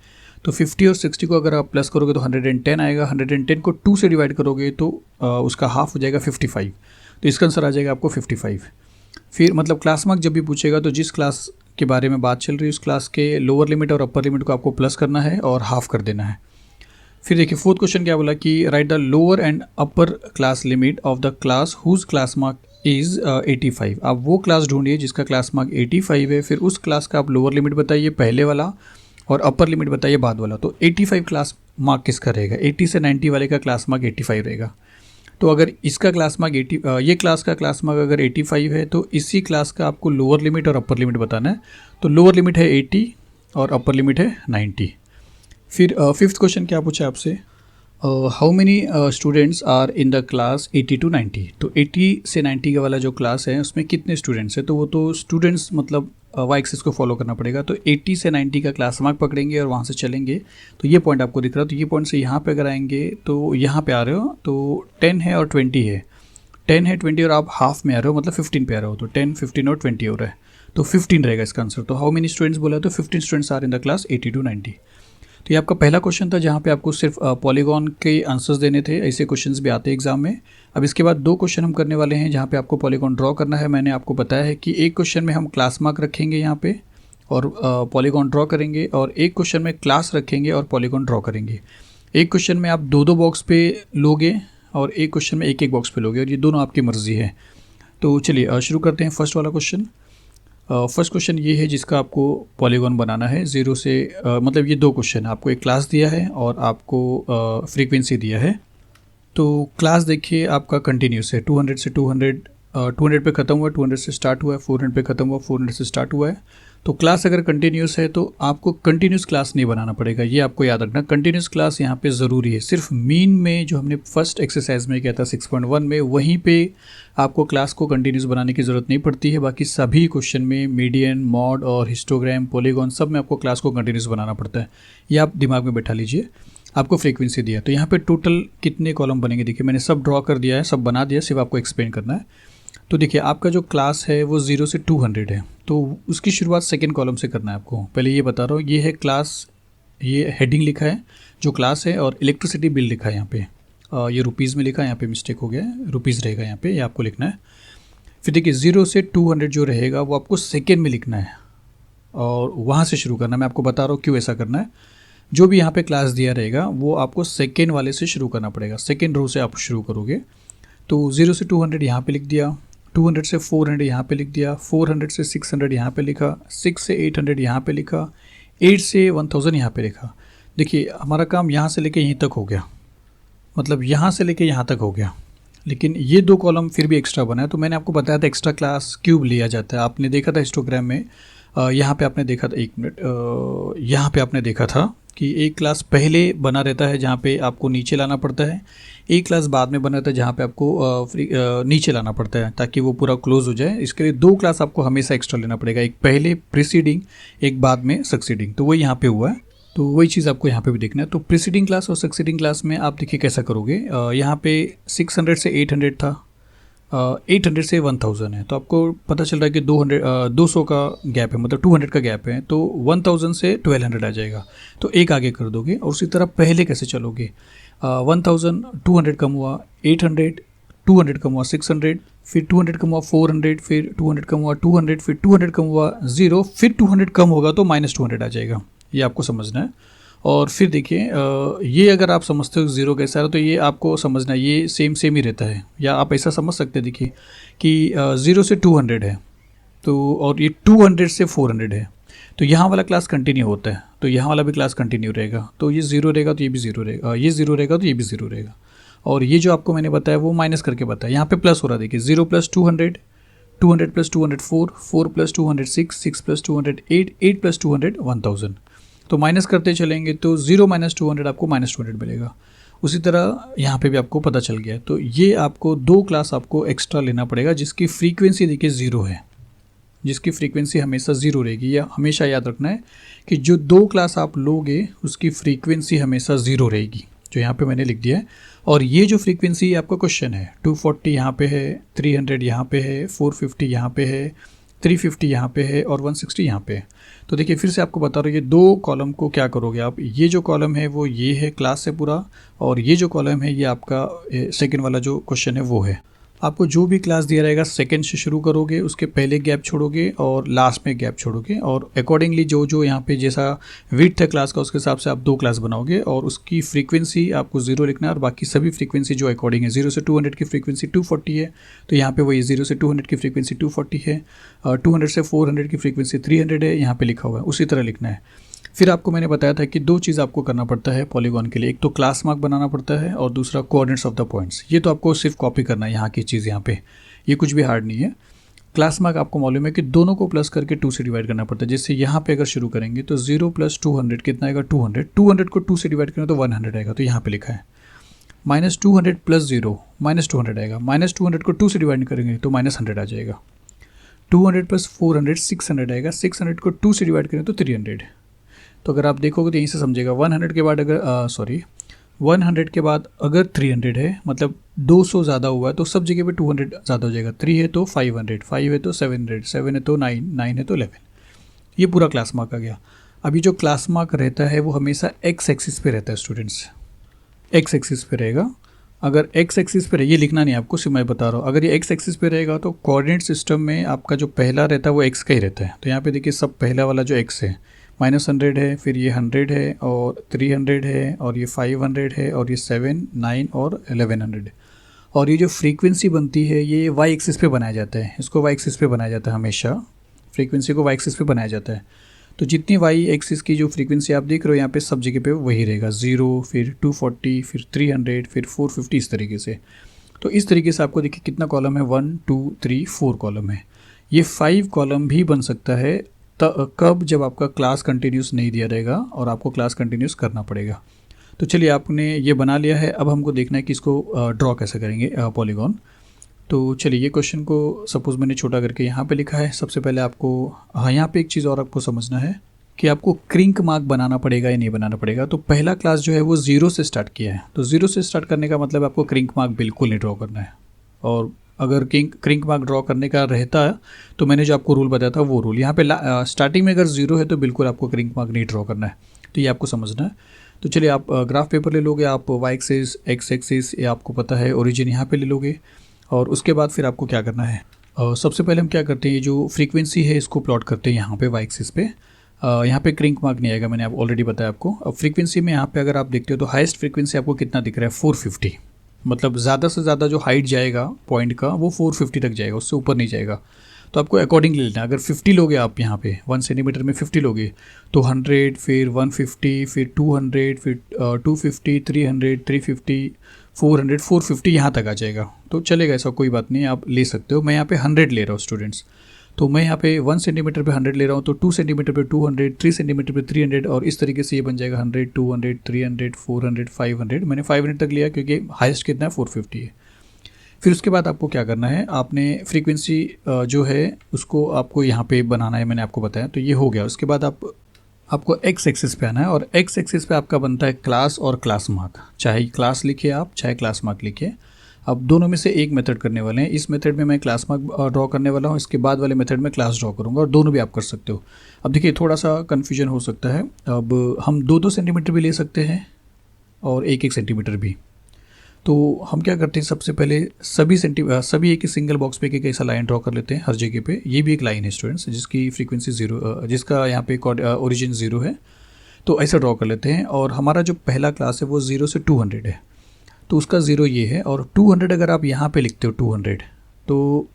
तो 50 और 60 को अगर आप प्लस करोगे तो 110 आएगा, 110 को 2 से डिवाइड करोगे तो उसका हाफ हो जाएगा 55। तो इसका आंसर आ जाएगा आपको 55। फिर मतलब क्लास मार्क जब भी पूछेगा तो जिस क्लास के बारे में बात चल रही है, उस क्लास के लोअर लिमिट और अपर लिमिट को आपको प्लस करना है और हाफ कर देना है। फिर देखिए फोर्थ क्वेश्चन क्या बोला कि write the lower and upper class limit of the class whose class mark is 85। आप वो क्लास ढूंढिए जिसका क्लास मार्क 85 है, फिर उस क्लास का आप लोअर लिमिट बताइए पहले वाला और अपर लिमिट बताइए बाद वाला। तो 85 क्लास मार्क किसका रहेगा, 80 से 90 वाले का क्लास मार्क 85 रहेगा। तो अगर इसका क्लास मार्क ये क्लास का क्लास मार्क अगर 85 है तो इसी क्लास का आपको लोअर लिमिट और अपर लिमिट बताना है। तो लोअर लिमिट है 80 और अपर लिमिट है 90। फिर फिफ्थ क्वेश्चन क्या पूछा आपसे, how many students are in the class 80 to 90। तो 80 से 90 का वाला जो क्लास है उसमें कितने स्टूडेंट्स हैं, तो वो तो स्टूडेंट्स मतलब वाई एक्सिस को फॉलो करना पड़ेगा। तो 80 से 90 का क्लास मार्क पकड़ेंगे और वहाँ से चलेंगे। तो ये पॉइंट आपको दिख रहा है, तो ये पॉइंट से यहाँ पे अगर आएंगे तो यहाँ पे आ रहे हो तो 10 है और 20 है, 10 है 20 और आप हाफ में आ रहे हो मतलब 15 पे आ रहे हो। तो 10, 15 और 20 हो रहा है, तो 15 रहेगा इसका आंसर। तो हाउ मेनी स्टूडेंट्स बोला, तो 15 students are in the class 80 to 90। तो ये आपका पहला क्वेश्चन था जहाँ पे आपको सिर्फ पॉलीगॉन के आंसर्स देने थे। ऐसे क्वेश्चंस भी आते हैं एग्जाम में। अब इसके बाद दो क्वेश्चन हम करने वाले हैं जहाँ पे आपको पॉलीगॉन ड्रॉ करना है। मैंने आपको बताया है कि एक क्वेश्चन में हम क्लास मार्क रखेंगे यहाँ पे और पॉलीगॉन ड्रॉ करेंगे, और एक क्वेश्चन में क्लास रखेंगे और पॉलीगॉन ड्रॉ करेंगे। एक क्वेश्चन में आप दो बॉक्स पे लोगे और एक क्वेश्चन में एक बॉक्स पे लोगे, और ये दोनों आपकी मर्जी है। तो चलिए शुरू करते हैं फर्स्ट वाला क्वेश्चन। फर्स्ट क्वेश्चन ये है जिसका आपको पॉलीगॉन बनाना है 0 से मतलब ये दो क्वेश्चन, आपको एक क्लास दिया है और आपको फ्रीक्वेंसी दिया है। तो क्लास देखिए आपका कंटिन्यूस है, 200 से 200 पे ख़त्म हुआ, 200 से स्टार्ट हुआ है, 400 पे ख़त्म हुआ, 400 से स्टार्ट हुआ है। तो क्लास अगर कंटिन्यूस है तो आपको कंटिन्यूस क्लास नहीं बनाना पड़ेगा, ये आपको याद रखना। कंटिन्यूस क्लास यहाँ पे ज़रूरी है, सिर्फ मीन में जो हमने फर्स्ट एक्सरसाइज में किया था 6.1 में, वहीं पे आपको क्लास को कंटिन्यूस बनाने की ज़रूरत नहीं पड़ती है। बाकी सभी क्वेश्चन में मीडियन, मॉड और हिस्टोग्राम, पॉलीगॉन सब में आपको क्लास को कंटिन्यूस बनाना पड़ता है। ये आप दिमाग में बैठा लीजिए। आपको फ्रीक्वेंसी दिया, तो यहाँ पे टोटल कितने कॉलम बनेंगे देखिए, मैंने सब ड्रॉ कर दिया है, सब बना दिया, सिर्फ आपको एक्सप्लेन करना है। तो देखिए आपका जो क्लास है वो 0 से 200 है, तो उसकी शुरुआत सेकंड कॉलम से करना है आपको। पहले ये बता रहा हूँ, ये है क्लास, ये हेडिंग लिखा है जो क्लास है, और इलेक्ट्रिसिटी बिल लिखा है यहाँ पे। ये रुपीज़ में लिखा है, यहाँ पे मिस्टेक हो गया है, रुपीज़ रहेगा यहाँ पे, ये आपको लिखना है। फिर देखिए 0 से 200 जो रहेगा वो आपको सेकेंड में लिखना है और वहाँ से शुरू करना है। मैं आपको बता रहा हूँ क्यों ऐसा करना है। जो भी यहाँ पे क्लास दिया रहेगा वो आपको सेकेंड वाले से शुरू करना पड़ेगा, सेकेंड रो से आप शुरू करोगे। तो 0 से 200 यहाँ पे लिख दिया, 200 से 400 यहाँ पे लिख दिया, 400 से 600 यहाँ पे लिखा, 6 से 800 यहाँ पे लिखा, 8 से 1000 यहाँ पे लिखा। देखिए हमारा काम यहाँ से लेके यहीं तक हो गया, मतलब यहाँ से लेके यहाँ तक हो गया। लेकिन ये दो कॉलम फिर भी एक्स्ट्रा बना है, तो मैंने आपको बताया था एक्स्ट्रा क्लास क्यूब लिया जाता है। आपने देखा था हिस्टोग्राम में, यहाँ पे आपने देखा था, एक मिनट, यहाँ पे आपने देखा था कि एक क्लास पहले बना रहता है जहाँ पे आपको नीचे लाना पड़ता है, एक क्लास बाद में बना रहता है जहाँ पे आपको नीचे लाना पड़ता है ताकि वो पूरा क्लोज हो जाए। इसके लिए दो क्लास आपको हमेशा एक्स्ट्रा लेना पड़ेगा, एक पहले प्रीसीडिंग, एक बाद में सक्सीडिंग। तो वही यहाँ पे हुआ है, तो वही चीज़ आपको यहाँ पे भी देखना है। तो प्रीसीडिंग क्लास और सक्सीडिंग क्लास में आप देखिए कैसा करोगे। यहाँ पे 600 से 800 था, 800 से 1000 है, तो आपको पता चल रहा है कि 200 का गैप है, मतलब 200 का गैप है, तो 1000 से 1200 आ जाएगा, तो एक आगे कर दोगे। और उसी तरह पहले कैसे चलोगे, 1000, 200 कम हुआ 800, 200 कम हुआ 600, फिर 200 कम हुआ 400, फिर 200 कम हुआ 200, फिर 200 कम हुआ 0, फिर 200 कम होगा तो -200 आ जाएगा। ये आपको समझना है। और फिर देखिए ये अगर आप समझते हो 0 कैसा है तो ये आपको समझना है, ये सेम ही रहता है, या आप ऐसा समझ सकते हैं देखिए कि 0 से 200 है, तो और ये 200 से 400 है, तो यहाँ वाला क्लास कंटिन्यू होता है, तो यहाँ वाला भी क्लास कंटिन्यू रहेगा। तो ये 0 रहेगा तो ये भी 0 रहेगा, ये 0 रहेगा तो ये भी 0 रहेगा। और ये जो आपको मैंने बताया वो माइनस करके बताया, यहाँ पे प्लस हो रहा है देखिए, 0 + 200, 200 + 200 4, 4 + 200 6, 6 + 200 8, 8 + 200 1000। तो माइनस करते चलेंगे तो 0 - 200 आपको -200 मिलेगा। उसी तरह यहाँ पे भी आपको पता चल गया। तो ये आपको दो क्लास आपको एक्स्ट्रा लेना पड़ेगा जिसकी फ्रीक्वेंसी देखिए 0 है, जिसकी फ्रीक्वेंसी हमेशा 0 रहेगी। या हमेशा याद रखना है कि जो दो क्लास आप लोगे उसकी फ्रीक्वेंसी हमेशा 0 रहेगी, जो यहाँ पे मैंने लिख दिया है। और ये जो फ्रीक्वेंसी आपका क्वेश्चन है 240 यहाँ पे है, 300 यहाँ पे है, 450 यहाँ पे है, 350 यहाँ पे है और 160 यहाँ पे है। तो देखिए फिर से आपको बता रहा हूँ, ये दो कॉलम को क्या करोगे आप, ये जो कॉलम है वो ये है क्लास से पूरा, और ये जो कॉलम है ये आपका सेकंड वाला जो क्वेश्चन है वो है। आपको जो भी क्लास दिया रहेगा सेकंड से शुरू करोगे, उसके पहले गैप छोड़ोगे और लास्ट में गैप छोड़ोगे, और अकॉर्डिंगली जो जो यहाँ पे जैसा विड्थ है क्लास का उसके हिसाब से आप 2 क्लास बनाओगे, और उसकी फ्रीक्वेंसी आपको 0 लिखना है, और बाकी सभी फ्रीक्वेंसी जो अकॉर्डिंग है 0 से 200 की फ्रीक्वेंसी 240 है, तो यहाँ पे वही 0 से 200 की फ्रीक्वेंसी 240 है, 200 से 400 की फ्रीक्वेंसी 300 है, यहाँ पे लिखा हुआ है, उसी तरह लिखना है। फिर आपको मैंने बताया था कि 2 चीज़ आपको करना पड़ता है पॉलीगॉन के लिए, एक तो क्लास मार्क बनाना पड़ता है और दूसरा कोऑर्डिनेट्स ऑफ द पॉइंट्स। ये तो आपको सिर्फ कॉपी करना है यहाँ की चीज़, यहाँ पे ये कुछ भी हार्ड नहीं है। क्लास मार्क आपको मालूम है कि दोनों को प्लस करके 2 से डिवाइड करना पड़ता है। जैसे यहाँ पे अगर शुरू करेंगे तो 0 + 200 कितना आएगा 200, 200 को 2 से डिवाइड करें तो 100 आएगा, तो यहाँ पे लिखा है। -200 + 0 -200 आएगा, -200 को 2 से डिवाइड करेंगे तो -100 आ जाएगा। 200 + 400 600 आएगा, 600 को 2 से डिवाइड करें तो 300। तो अगर आप देखोगे तो यहीं से समझेगा 100 के बाद अगर 100 के बाद अगर 300 है, मतलब 200 ज़्यादा हुआ है तो सब जगह पे 200 ज़्यादा हो जाएगा। 3 है तो 500, 5 है तो 700, 7 है तो 9, 9 है तो 11। ये पूरा क्लास मार्क आ गया। अभी जो क्लास मार्क रहता है वो हमेशा एक्स एक्सिस पे रहता है स्टूडेंट्स, एक्स एक्सिस पे रहेगा। अगर एक्स एक्सिस पे ये लिखना नहीं आपको, सिर्फ मैं बता रहा हूँ। अगर ये एक्स एक्सिस पे रहेगा तो कोऑर्डिनेट सिस्टम में आपका जो पहला रहता है वो एक्स का ही रहता है। तो यहाँ पे देखिए सब पहला वाला जो एक्स है -100 है, फिर ये 100 है और 300 है और ये 500 है और ये 7, 9 और 1100। और ये जो फ्रीक्वेंसी बनती है ये वाई एक्सिस पे बनाया जाता है, इसको वाई एक्सिस पे बनाया जाता है, हमेशा फ्रीक्वेंसी को वाई एक्सिस पे बनाया जाता है। तो जितनी वाई एक्सिस की जो फ्रीक्वेंसी आप देख रहे हो यहाँ पे सब जगह पे वही रहेगा, 0, फिर 240, फिर 300, फिर 450, इस तरीके से। तो इस तरीके से आपको देखिए कितना कॉलम है, 1 2 3 4 कॉलम है। ये 5 कॉलम भी बन सकता है कब, जब आपका क्लास कंटिन्यूस नहीं दिया रहेगा और आपको क्लास कंटिन्यूस करना पड़ेगा। तो चलिए आपने ये बना लिया है, अब हमको देखना है कि इसको ड्रॉ कैसे करेंगे पॉलीगॉन। तो चलिए ये क्वेश्चन को सपोज़ मैंने छोटा करके यहाँ पे लिखा है। सबसे पहले आपको यहाँ पे एक चीज़ और आपको समझना है कि आपको क्रिंक मार्क बनाना पड़ेगा या नहीं बनाना पड़ेगा। तो पहला क्लास जो है वो 0 से स्टार्ट किया है, तो 0 से स्टार्ट करने का मतलब आपको क्रिंक मार्क बिल्कुल नहीं ड्रॉ करना है। और अगर क्रिंक मार्क ड्रॉ करने का रहता है तो मैंने जो आपको रूल बताया था वो रूल यहाँ पे स्टार्टिंग में अगर 0 है तो बिल्कुल आपको क्रिंक मार्क नहीं ड्रॉ करना है। तो ये आपको समझना है। तो चलिए आप ग्राफ पेपर ले लोगे, आप वाई एक्सिस, एक्स एक्सिस, ये आपको पता है, ओरिजिन यहाँ पे ले लोगे। और उसके बाद फिर आपको क्या करना है, सबसे पहले हम क्या करते हैं, ये जो फ्रीक्वेंसी है इसको प्लॉट करते हैं यहाँ पे वाई एक्सिस पे। यहाँ पे क्रिंक मार्क नहीं आएगा, मैंने आप ऑलरेडी बताया आपको। अब फ्रीक्वेंसी में यहाँ पे अगर आप देखते हो तो हाईएस्ट फ्रीक्वेंसी आपको कितना दिख रहा है, 450। मतलब ज़्यादा से ज़्यादा जो हाइट जाएगा पॉइंट का वो 450 तक जाएगा, उससे ऊपर नहीं जाएगा। तो आपको अकॉर्डिंग लेना है। अगर 50 लोगे आप यहाँ पे 1 सेंटीमीटर में 50 लोगे तो 100, फिर 150, फिर 200, फिर 250, 300, 350, 400, 450 यहाँ तक आ जाएगा। तो चलेगा, ऐसा कोई बात नहीं, आप ले सकते हो। मैं यहाँ पे 100 ले रहा हूँ स्टूडेंट्स, तो मैं यहाँ पे 1 सेंटीमीटर पे 100 ले रहा हूँ, तो 2 सेंटीमीटर पे 200, 3 सेंटीमीटर पे 300, और इस तरीके से ये बन जाएगा 100, 200, 300, 400, 500। मैंने 500 तक लिया क्योंकि हाईएस्ट कितना है 450 है। फिर उसके बाद आपको क्या करना है, आपने फ्रीक्वेंसी जो है उसको आपको यहाँ पे बनाना है, मैंने आपको बताया। तो ये हो गया। उसके बाद आपको एक्स एक्सिस पे आना है, और एक्स एक्सिस पे आपका बनता है क्लास और क्लास मार्क। चाहे क्लास लिखिए आप, चाहे क्लास मार्क लिखिए। अब दोनों में से एक मेथड करने वाले हैं। इस मेथड में मैं क्लास मार्क ड्रॉ करने वाला हूँ, इसके बाद वाले मेथड में क्लास ड्रॉ करूँगा, और दोनों भी आप कर सकते हो। अब देखिए थोड़ा सा कन्फ्यूजन हो सकता है। अब हम 2-2 सेंटीमीटर भी ले सकते हैं और 1-1 सेंटीमीटर भी। तो हम क्या करते हैं, सबसे पहले सभी एक सिंगल बॉक्स पे एक ऐसा लाइन ड्रॉ कर लेते हैं हर जगह पे। ये भी एक लाइन है स्टूडेंट्स, जिसकी फ्रीक्वेंसी 0, जिसका यहाँ पे ओरिजिन 0 है। तो ऐसा ड्रॉ कर लेते हैं। और हमारा जो पहला क्लास है वो 0 से 200 है, तो उसका 0 ये है। और 200 अगर आप यहाँ पे लिखते हो 200, तो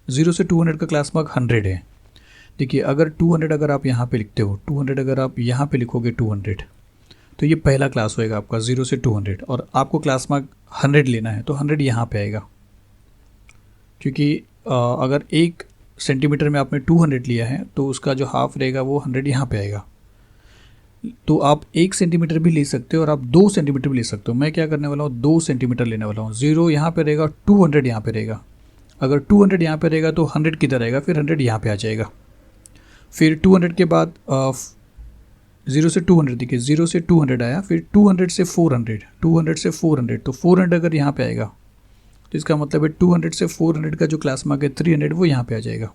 0 से 200 का क्लास मार्क 100 है। देखिए अगर 200 अगर आप यहाँ पे लिखते हो, 200 अगर आप यहाँ पे लिखोगे 200, तो ये पहला क्लास होएगा आपका 0 से 200। और आपको क्लास मार्क 100 लेना है तो 100 यहाँ पे आएगा, क्योंकि अगर 1 सेंटीमीटर में आपने 200 लिया है तो उसका जो हाफ रहेगा वो 100 यहाँ पे आएगा। तो आप 1 सेंटीमीटर भी ले सकते हो और आप 2 सेंटीमीटर भी ले सकते हो। मैं क्या करने वाला हूँ, 2 सेंटीमीटर लेने वाला हूँ। 0 यहाँ पे रहेगा, 200 यहाँ पे रहेगा। अगर 200 यहाँ पे रहेगा तो 100 किधर आएगा, फिर 100 यहाँ पे आ जाएगा। फिर 200 के बाद 0 से 200, देखिए 0 से 200 आया, फिर 200 से 400, 200 से 400, तो 400 अगर यहाँ पे आएगा तो इसका मतलब है 200 से 400 का जो क्लास मार्क है 300 वो यहाँ पे आ जाएगा।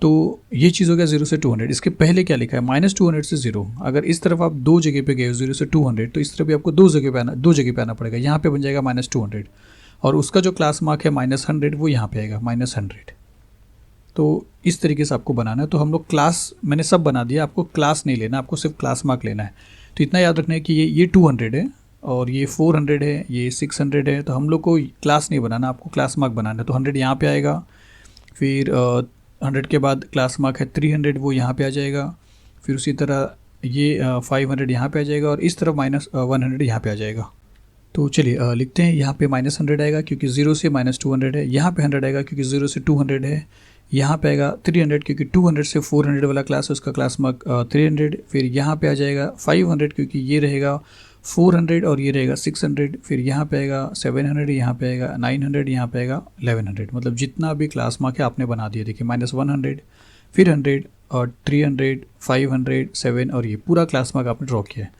तो ये चीज़ हो गया 0 से 200। इसके पहले क्या लिखा है, -200 से 0। अगर इस तरफ आप 2 जगह पे गए हो 0 से 200, तो इस तरफ भी आपको 2 जगह पे आना पड़ेगा। यहाँ पे बन जाएगा -200, और उसका जो क्लास मार्क है -100 वो यहाँ पे आएगा -100। तो इस तरीके से आपको बनाना है। तो हम लोग क्लास मैंने सब बना दिया, आपको क्लास नहीं लेना, आपको सिर्फ क्लास मार्क लेना है। तो इतना याद रखना है कि ये 200 है और ये 400 है, ये 600 है। तो हम लोग को क्लास नहीं बनाना, आपको क्लास मार्क बनाना है। तो 100 यहाँ पे आएगा, फिर 100 के बाद क्लास मार्क है 300 वो यहाँ पे आ जाएगा, फिर उसी तरह ये 500 यहाँ पे आ जाएगा और इस तरफ -100 यहाँ पे आ जाएगा। तो चलिए लिखते हैं, यहाँ पे -100 आएगा क्योंकि 0 से -200 है, यहाँ पे 100 आएगा क्योंकि 0 से 200 है, यहाँ पे आएगा 300 क्योंकि 200 से 400 वाला क्लास है, उसका क्लास मार्क 300। फिर यहाँ पे आ जाएगा 500 क्योंकि ये रहेगा 400 और ये रहेगा 600। फिर यहाँ पे आएगा 700, यहाँ पे आएगा 900, यहाँ पे आएगा 1100। मतलब जितना भी क्लास मार्क है आपने बना दिया। देखिए -100, फिर 100 और 300, 500, 7 और ये पूरा क्लास मार्क आपने ड्रॉ किया है।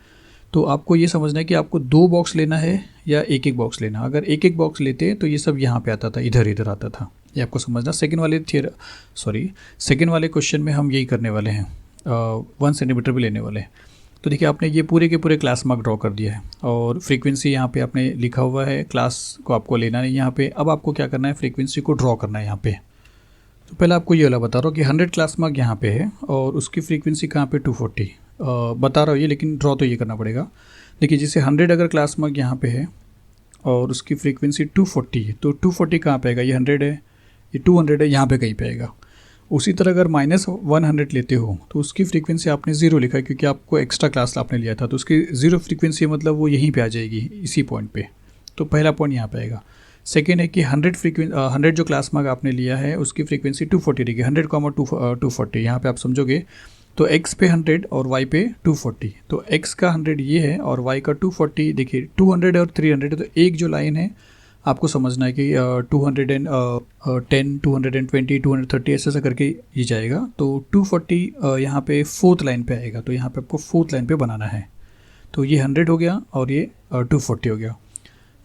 तो आपको ये समझना है कि आपको 2 बॉक्स लेना है या एक एक बॉक्स लेना। अगर एक एक बॉक्स लेते तो ये सब यहाँ पे आता था, इधर इधर आता था, ये आपको समझना। सेकंड वाले क्वेश्चन में हम यही करने वाले हैं, 1 सेंटीमीटर भी लेने वाले हैं। तो देखिए आपने ये पूरे के पूरे क्लास मार्क ड्रॉ कर दिया है और फ्रीक्वेंसी यहाँ पे आपने लिखा हुआ है, क्लास को आपको लेना नहीं यहाँ पे। अब आपको क्या करना है, फ्रीक्वेंसी को ड्रॉ करना है यहाँ पे। तो पहले आपको ये वाला बता रहा हूँ कि 100 क्लास मार्क यहाँ पे है और उसकी फ्रीक्वेंसी कहाँ पे 240 बता रहा हूँ ये, लेकिन ड्रॉ तो ये करना पड़ेगा। देखिए जैसे 100 अगर क्लास मार्क यहाँ पे है और उसकी फ्रीक्वेंसी 240 है, तो 240 कहाँ पे आएगा, ये 100 है, ये 200 है, यहाँ पे कहीं पे आएगा। उसी तरह अगर -100 लेते हो तो उसकी फ्रीक्वेंसी आपने 0 लिखा है क्योंकि आपको एक्स्ट्रा क्लास आपने लिया था, तो उसकी 0 फ्रीक्वेंसी मतलब वो यहीं पे आ जाएगी, इसी पॉइंट पे। तो पहला पॉइंट यहाँ पे आएगा। सेकेंड है कि 100 जो क्लास मार्क आपने लिया है उसकी फ्रीक्वेंसी 240 रहेगी। 100, 240 यहाँ पे आप समझोगे तो x पे 100 और y पे 240। तो x का 100 ये है और y का 240। देखिए 200 और 300, तो एक जो लाइन है आपको समझना है कि 210, 220, 230 ऐसा करके ये जाएगा। तो 240 यहाँ पे 4th लाइन पे आएगा, तो यहाँ पे आपको 4th लाइन पे बनाना है। तो ये 100 हो गया और ये 240 हो गया।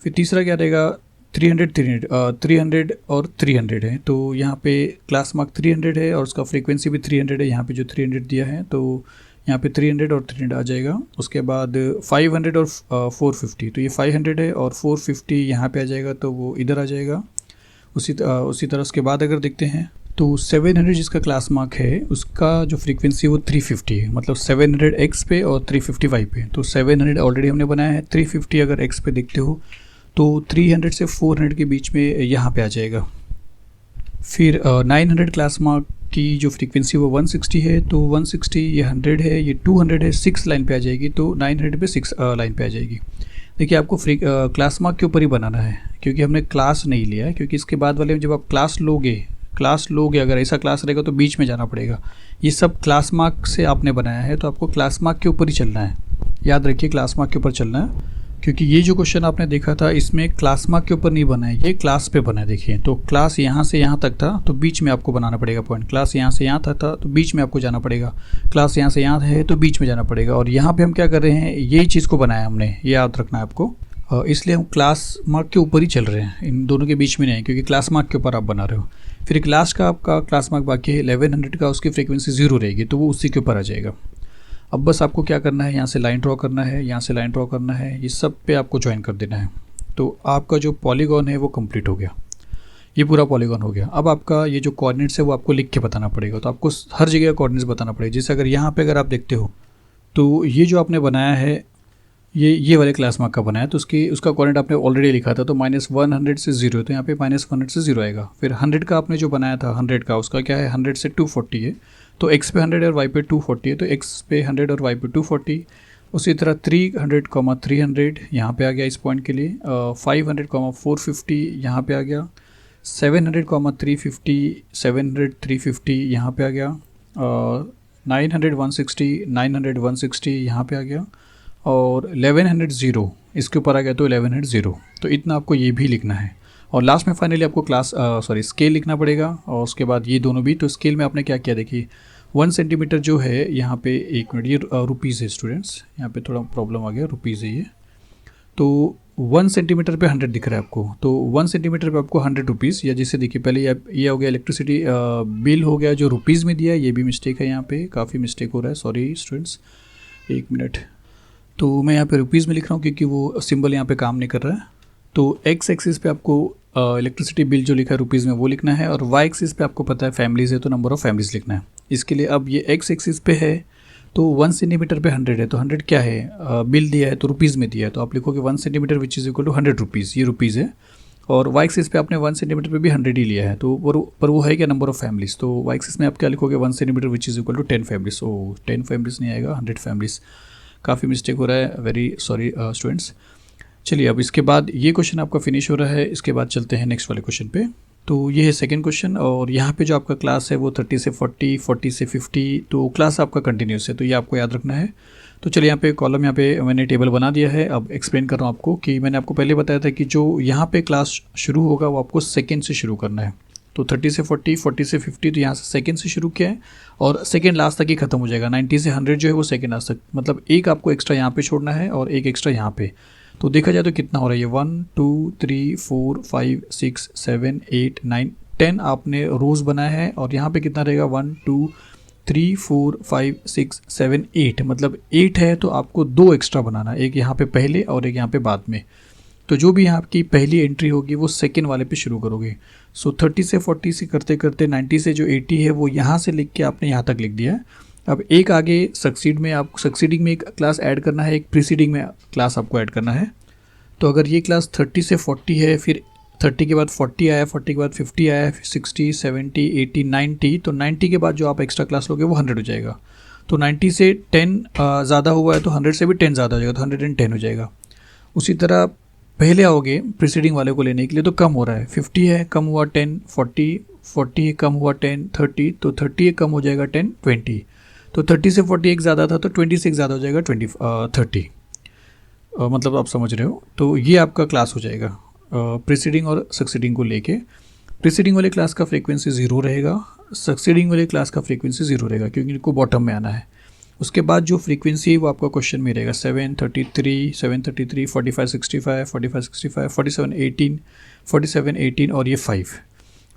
फिर तीसरा क्या रहेगा, 300 और 300 है, तो यहाँ पे क्लास मार्क 300 है और उसका फ्रीक्वेंसी भी 300 है। यहाँ पे जो 300 दिया है तो यहाँ पे 300 और 300 आ जाएगा। उसके बाद 500 और 450, तो ये 500 है और 450 यहाँ पे आ जाएगा, तो वो इधर आ जाएगा। उसी तरह उसके बाद अगर देखते हैं तो 700 जिसका क्लास मार्क है उसका जो फ्रीक्वेंसी वो 350 है, मतलब 700 x पे और 350 y पे। तो 700 ऑलरेडी हमने बनाया है, 350 अगर x पे देखते हो तो 300 से 400 के बीच में यहाँ पे आ जाएगा। फिर 900 क्लास मार्क की जो फ्रीक्वेंसी वो 160 है, तो 160 ये 100 है, ये 200 है, 6 लाइन पे आ जाएगी, तो 900 पे 6 लाइन पे आ जाएगी। देखिए आपको क्लास मार्क के ऊपर ही बनाना है क्योंकि हमने क्लास नहीं लिया है, क्योंकि इसके बाद वाले में जब आप क्लास लोगे अगर ऐसा क्लास रहेगा तो बीच में जाना पड़ेगा। ये सब क्लास मार्क से आपने बनाया है, तो आपको क्लास मार्क के ऊपर ही चलना है। याद रखिए क्लास मार्क के ऊपर चलना है, क्योंकि ये जो क्वेश्चन आपने देखा था इसमें क्लास मार्क के ऊपर नहीं बना है, ये क्लास पे बना है। देखिए तो क्लास यहाँ से यहाँ तक था तो बीच में आपको बनाना पड़ेगा पॉइंट। क्लास यहाँ से यहाँ तक था तो बीच में आपको जाना पड़ेगा। क्लास यहाँ से यहाँ है तो बीच में जाना पड़ेगा। और यहाँ पे हम क्या कर रहे हैं, यही चीज़ को बनाया हमने, ये याद रखना है आपको। इसलिए हम क्लास मार्क के ऊपर ही चल रहे हैं, इन दोनों के बीच में नहीं, क्योंकि क्लास मार्क के ऊपर आप बना रहे हो। फिर एक लास्ट का आपका क्लास मार्क बाकी है 1100 का, उसकी फ्रीक्वेंसी 0 रहेगी, तो वो उसी के ऊपर आ जाएगा। अब बस आपको क्या करना है, यहाँ से लाइन ड्रॉ करना है, यहाँ से लाइन ड्रॉ करना है, ये सब पे आपको ज्वाइन कर देना है। तो आपका जो पॉलीगॉन है वो कंप्लीट हो गया, ये पूरा पॉलीगॉन हो गया। अब आपका ये जो कोऑर्डिनेट्स है वो आपको लिख के बताना पड़ेगा। तो आपको हर जगह कोऑर्डिनेट्स बताना पड़ेगा। जैसे अगर यहाँ पे अगर आप देखते हो तो ये जो आपने बनाया है ये वाले क्लास मार्क का बनाया, तो उसका कोऑर्डिनेट आपने ऑलरेडी लिखा था, तो -100 से 0, तो यहाँ पे -100 से 0 आएगा। फिर 100 का आपने जो बनाया था 100 का, उसका क्या है 100 से 240 है, तो x पे 100 और y पे 240 है, तो x पे 100 और y पे 240। उसी तरह 300, 300 यहाँ पे आ गया इस पॉइंट के लिए। 500, 450 यहाँ पे आ गया। 700, 350, 700, 350 यहाँ पे आ गया। 900, 160, 900, 160 यहाँ पे आ गया। और 1100 0 इसके ऊपर आ गया, तो 1100 0। तो इतना आपको ये भी लिखना है। और लास्ट में फाइनली आपको स्केल लिखना पड़ेगा। और उसके बाद ये दोनों भी, तो स्केल में आपने क्या किया, देखिए 1 सेंटीमीटर जो है यहाँ पे, एक मिनट, ये रुपीज़ है स्टूडेंट्स, यहाँ पे थोड़ा प्रॉब्लम आ गया, रुपीज़ है ये। तो 1 सेंटीमीटर पे 100 दिख रहा है आपको, तो 1 सेंटीमीटर पे आपको 100 रुपीज़, या जैसे देखिए पहले ये हो गया इलेक्ट्रिसिटी बिल हो गया जो रुपीज़ में दिया है, ये भी मिस्टेक है, यहाँ पे काफ़ी मिस्टेक हो रहा है, सॉरी स्टूडेंट्स, एक मिनट। तो मैं यहाँ पे रुपीज़ में लिख रहा हूँ क्योंकि वो सिंबल यहाँ पे काम नहीं कर रहा है। तो एक्स एक्सिस पे आपको इलेक्ट्रिसिटी बिल जो लिखा है रुपीज़ में वो लिखना है, और वाई एक्सिस पे आपको पता है फैमिलीज़ है तो नंबर ऑफ़ फैमिलीज़ लिखना है। इसके लिए अब ये एक्स एक्सिस पे है तो 1 सेंटीमीटर पे 100 है, तो 100 क्या है, बिल दिया है तो रुपीज़ में दिया है, तो आप लिखोगे 1 centimeter which is equal to 100 rupees, ये रुपीज़ है। और वाई एक्सिस पे आपने 1 सेंटीमीटर पे भी 100 ही लिया है, तो पर वो है क्या, नंबर ऑफ़ फैमिलीज़। तो वाई एक्सिस में आप क्या लिखोगे, 1 centimeter which is equal to 10 families. ओ 10 फैमिलीज़ नहीं आएगा, 100 फैमिलीज़। काफ़ी मिस्टेक हो रहा है, वेरी सॉरी स्टूडेंट्स। चलिए अब इसके बाद ये क्वेश्चन आपका फिनिश हो रहा है, इसके बाद चलते हैं नेक्स्ट वाले क्वेश्चन पे। तो ये है सेकंड क्वेश्चन, और यहाँ पे जो आपका क्लास है वो 30 से 40, 40 से 50, तो क्लास आपका कंटिन्यूस है, तो ये आपको याद रखना है। तो चलिए यहाँ पे कॉलम, यहाँ पे मैंने टेबल बना दिया है। अब एक्सप्लेन कर रहा हूँ आपको कि मैंने आपको पहले बताया था कि जो यहाँ पे क्लास शुरू होगा वो आपको सेकेंड से शुरू करना है। तो 30 से 40, 40 से 50, तो यहाँ से सेकेंड से शुरू किया है और सेकेंड लास्ट तक ही खत्म हो जाएगा। 90 से 100 जो है वो सेकेंड लास्ट तक, मतलब एक आपको एक्स्ट्रा यहाँ पे छोड़ना है और एक एक्स्ट्रा यहाँ पे। तो देखा जाए तो कितना हो रहा है ये, 1 2 3 4 5 6 7 8 9 10 आपने रोज़ बनाया है, और यहाँ पे कितना रहेगा, 1 2 3 4 5 6 7 8, मतलब 8 है तो आपको 2 एक्स्ट्रा बनाना है, एक यहाँ पे पहले और एक यहाँ पे बाद में। तो जो भी यहाँ की पहली एंट्री होगी वो सेकेंड वाले पे शुरू करोगे। सो 30 से 40 से करते करते 90 से जो 80 है वो यहाँ से लिख के आपने यहाँ तक लिख दिया है। अब एक आगे सक्सीड में, आप सक्सीडिंग में एक क्लास ऐड करना है, एक प्रीसीडिंग में क्लास आपको ऐड करना है। तो अगर ये क्लास 30 से 40 है, फिर 30 के बाद 40 आया, 40 के बाद 50 आया, फिर 60 70 80 90, तो 90 के बाद जो आप एक्स्ट्रा क्लास लोगे वो 100 हो जाएगा। तो 90 से 10 ज़्यादा हुआ है तो 100 से भी 10 ज़्यादा हो जाएगा, तो 110 हो जाएगा। उसी तरह पहले आओगे प्रीसीडिंग वाले को लेने के लिए, तो कम हो रहा है, 50 है कम हुआ 10, 40 है कम हुआ 10, 30, तो 30 है कम हो जाएगा 10, 20, तो 30 से 40 एक ज़्यादा था तो 20 से एक ज़्यादा हो जाएगा 30, मतलब आप समझ रहे हो। तो ये आपका क्लास हो जाएगा प्रीसीडिंग और सक्सीडिंग को लेके। प्रीसीडिंग वाले क्लास का फ्रीक्वेंसी 0 रहेगा, सक्सीडिंग वाले क्लास का फ्रीक्वेंसी 0 रहेगा, क्योंकि इनको बॉटम में आना है। उसके बाद जो फ्रीक्वेंसी है वो आपका क्वेश्चन में रहेगा 733, 733, 45 65, 45 65, 47 18, 47 18 और ये 5।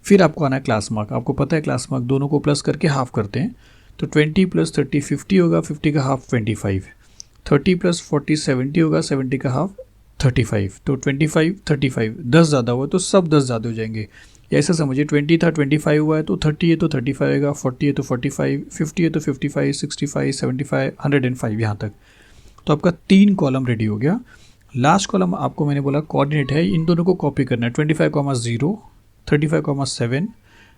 फिर आपको आना है क्लास मार्क। आपको पता है क्लास मार्क दोनों को प्लस करके हाफ करते हैं, तो 20 + 30 50 होगा, 50 का हाफ 25, 30 + 40 70 होगा, 70 का हाफ 35, तो 25 35, 10 ज़्यादा हुआ तो सब 10 ज़्यादा हो जाएंगे। ऐसा समझिए 20 था 25 हुआ है तो 30 है तो 35 आएगा, 40 है तो 45, 50 है तो 55, 65 75 105 यहाँ तक। तो आपका 3 कॉलम रेडी हो गया। लास्ट कॉलम आपको मैंने बोला कोऑर्डिनेट है, इन दोनों को कॉपी करना है, 25,0, 35,7,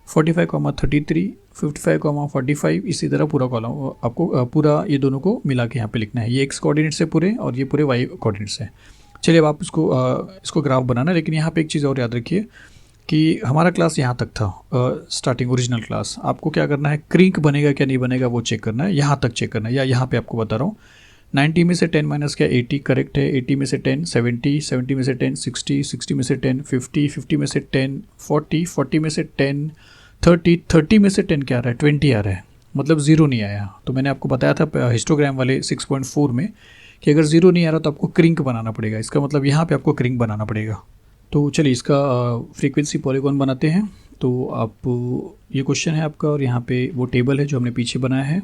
45,33, 55,45, इसी तरह पूरा कॉलम आपको पूरा ये दोनों को मिला के यहाँ पे लिखना है। ये एक्स कोऑर्डिनेट से पूरे और ये पूरे वाई कोऑर्डिनेट से। चलिए अब आप इसको ग्राफ बनाना, लेकिन यहाँ पे एक चीज़ और याद रखिए कि हमारा क्लास यहाँ तक था, स्टार्टिंग ओरिजिनल क्लास। आपको क्या करना है, क्रिंक बनेगा क्या नहीं बनेगा वो चेक करना है, यहाँ तक चेक करना है, या यहाँ पे आपको बता रहा हूँ 90 में से 10 माइनस क्या 80 करेक्ट है, 80 में से 10 70, 70 में से 10 60, 60 में से 10 50, 50 में से 10 40, 40 में से 10 30, 30 में से 10 क्या आ रहा है 20 आ रहा है, मतलब 0 नहीं आया। तो मैंने आपको बताया था हिस्टोग्राम वाले 6.4 में कि अगर 0 नहीं आ रहा तो आपको क्रिंक बनाना पड़ेगा, इसका मतलब यहाँ पे आपको क्रिंक बनाना पड़ेगा। तो चलिए इसका फ्रीक्वेंसी पॉलीगॉन बनाते हैं। तो आप ये क्वेश्चन है आपका, और यहाँ पे वो टेबल है जो हमने पीछे बनाया है।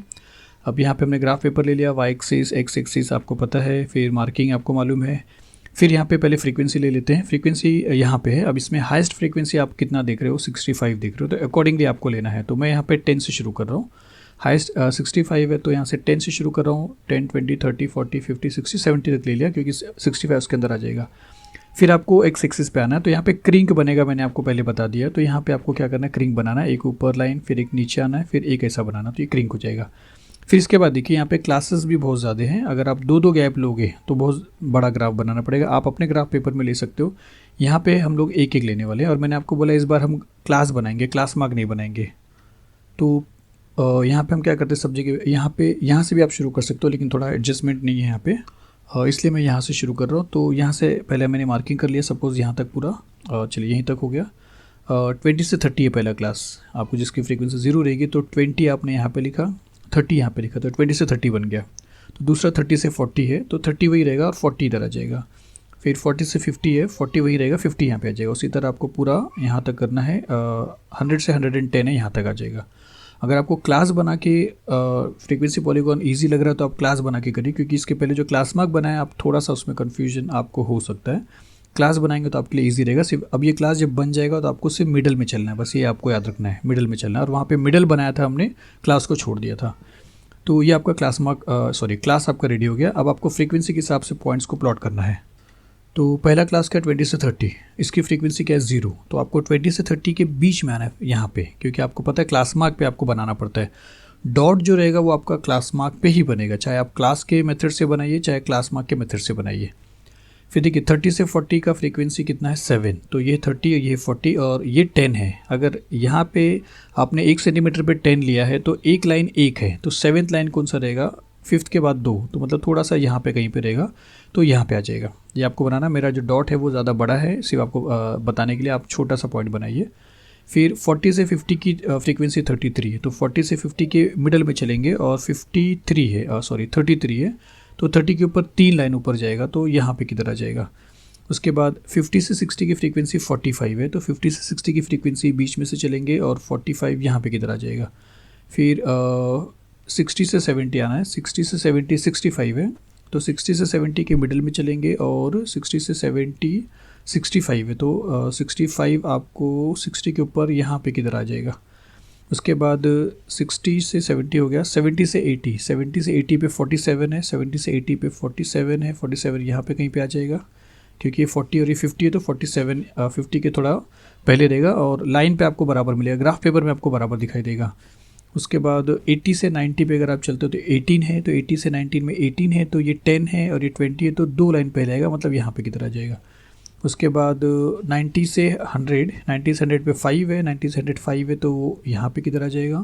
अब यहाँ पे हमने ग्राफ पेपर ले लिया, वाई एक्सिस एक्स एक्सिस आपको पता है, फिर मार्किंग आपको मालूम है। फिर यहाँ पे पहले फ्रीक्वेंसी ले लेते हैं, फ्रीक्वेंसी यहाँ पे है। अब इसमें हाईएस्ट फ्रीक्वेंसी आप कितना देख रहे हो, 65 देख रहे हो, तो अकॉर्डिंगली आपको लेना है। तो मैं यहाँ पे 10 से शुरू कर रहा हूँ, हाईएस्ट 65 है तो यहाँ से 10 से शुरू कर रहा हूँ, 10 20 30 40 50 60 70 तक ले लिया, क्योंकि 65 उसके अंदर आ जाएगा। फिर आपको एक्स एक्सिस पे आना है, तो यहाँ पे क्रिंक बनेगा, मैंने आपको पहले बता दिया। तो यहाँ पे आपको क्या करना है, क्रिंक बनाना है, एक ऊपर लाइन फिर एक नीचे आना है, फिर एक ऐसा बनाना, तो ये क्रिंक हो जाएगा। फिर इसके बाद देखिए यहाँ पे क्लासेस भी बहुत ज़्यादा हैं, अगर आप 2-2 गैप लोगे तो बहुत बड़ा ग्राफ बनाना पड़ेगा। आप अपने ग्राफ पेपर में ले सकते हो, यहाँ पे हम लोग एक एक लेने वाले हैं। और मैंने आपको बोला इस बार हम क्लास बनाएंगे, क्लास मार्क नहीं बनाएंगे। तो यहाँ पे हम क्या करते हैं, सब जगह यहाँ से भी आप शुरू कर सकते हो, लेकिन थोड़ा एडजस्टमेंट नहीं है यहाँ पे, इसलिए मैं यहाँ से शुरू कर रहा हूँ। तो यहाँ से पहले मैंने मार्किंग कर लिया, सपोज़ यहाँ तक पूरा, चलिए यहीं तक हो गया। 20 से 30 है पहला क्लास, आपको जिसकी फ्रीक्वेंसी 0 रहेगी, तो 20 आपने यहाँ पे लिखा, 30 यहाँ पे लिखा, तो 20 से 30 बन गया। तो दूसरा 30 से 40 है, तो 30 वही रहेगा और 40 इधर आ जाएगा। फिर 40 से 50 है, 40 वही रहेगा, 50 यहाँ पे आ जाएगा। उसी तरह आपको पूरा यहाँ तक करना है, 100 से 110 है, यहाँ तक आ जाएगा। अगर आपको क्लास बना के फ्रीक्वेंसी पॉलीगॉन इजी लग रहा है तो आप क्लास बना के करिए, क्योंकि इसके पहले जो क्लास मार्क बनाया आप थोड़ा सा उसमें कन्फ्यूजन आपको हो सकता है। क्लास बनाएंगे तो आपके लिए इजी रहेगा। सिर्फ अब ये क्लास जब बन जाएगा तो आपको सिर्फ मिडल में चलना है, बस ये आपको याद रखना है, मिडल में चलना है। और वहाँ पे मिडल बनाया था हमने, क्लास को छोड़ दिया था। तो ये आपका क्लास आपका रेडी हो गया। अब आपको फ्रीक्वेंसी के हिसाब से पॉइंट्स को प्लॉट करना है। तो पहला क्लास क्या 20 से 30, इसकी फ्रीक्वेंसी क्या है 0। तो आपको 20 से 30 के बीच में आना है यहाँ पे, क्योंकि आपको पता है क्लास मार्क पे आपको बनाना पड़ता है। डॉट जो रहेगा वो आपका क्लास मार्क पे ही बनेगा, चाहे आप क्लास के मेथड से बनाइए चाहे क्लास मार्क के मेथड से बनाइए। फिर देखिए 30 से 40 का फ्रीक्वेंसी कितना है 7, तो ये 30, ये 40 और ये 10 है। अगर यहाँ पे आपने 1 सेंटीमीटर पे 10 लिया है तो एक लाइन 1 है, तो 7th लाइन कौन सा रहेगा, 5th के बाद 2, तो मतलब थोड़ा सा यहाँ पे कहीं पे रहेगा, तो यहाँ पे आ जाएगा। ये आपको बनाना, मेरा जो डॉट है वो ज़्यादा बड़ा है, सिर्फ आपको बताने के लिए आप छोटा सा पॉइंट बनाइए। फिर 40 से 50 की फ्रीक्वेंसी 33 है, तो 40 से 50 के मिडल में चलेंगे और 33 है, तो 30 के ऊपर 3 लाइन ऊपर जाएगा, तो यहाँ पे किधर आ जाएगा। उसके बाद 50 से 60 की फ्रीक्वेंसी 45 है, तो 50 से 60 की फ्रीक्वेंसी बीच में से चलेंगे और 45 यहाँ पे किधर आ जाएगा। फिर 60 से 70 आना है, 60 से 70 65 है, तो 60 से 70 के मिडल में चलेंगे और 60 से 70 65 है, तो 65 आपको 60 के ऊपर यहाँ पे किधर आ जाएगा। उसके बाद 60 से 70 हो गया, 70 से 80 पे 47 है, 70 से 80 पे 47 है, 47 यहाँ पे कहीं पे आ जाएगा, क्योंकि ये 40 और ये 50 है, तो 47 50 के थोड़ा पहले रहेगा और लाइन पे आपको बराबर मिलेगा, ग्राफ पेपर में आपको बराबर दिखाई देगा। उसके बाद 80 से 90 पे अगर आप चलते हो तो 18 है, तो 80 से 19 में 18 है, तो ये 10 है और ये 20 है, तो 2 लाइन पहले आएगा, मतलब यहाँ पे किधर आ जाएगा। उसके बाद 90 से 100 पे 5 है, 90 से 105 है, तो यहाँ पे किधर आ जाएगा।